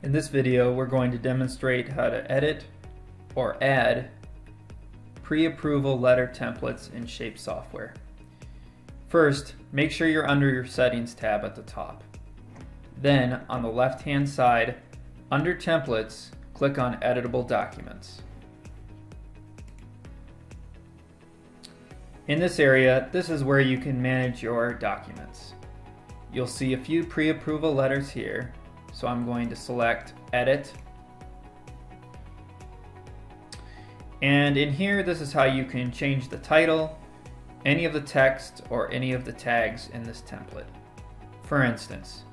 In this video, we're going to demonstrate how to edit or add pre-approval letter templates in Shape software. First, make sure you're under your Settings tab at the top. Then, on the left-hand side, under Templates, click on Editable Documents. In this area, this is where you can manage your documents. You'll see a few pre-approval letters here, so I'm going to select Edit. And in here, this is how you can change the title, any of the text, or any of the tags in this template. For instance,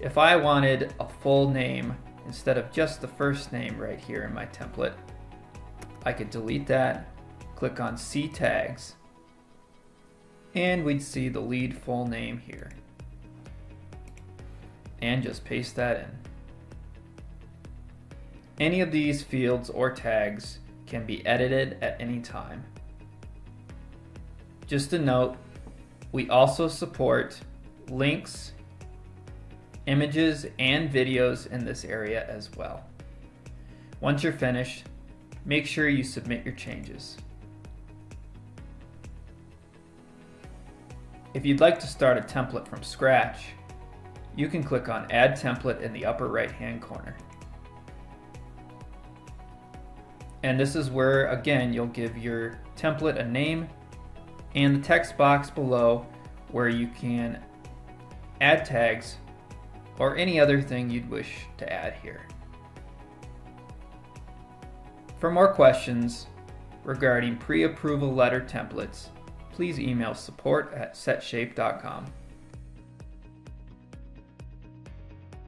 if I wanted a full name instead of just the first name right here in my template, I could delete that, click on See Tags, and we'd see the lead full name here. And just paste that in. Any of these fields or tags can be edited at any time. Just a note, we also support links, images, and videos in this area as well. Once you're finished, make sure you submit your changes. If you'd like to start a template from scratch, you can click on Add Template in the upper right-hand corner. And this is where, again, you'll give your template a name and the text box below where you can add tags or any other thing you'd wish to add here. For more questions regarding pre-approval letter templates, please email support@setshape.com.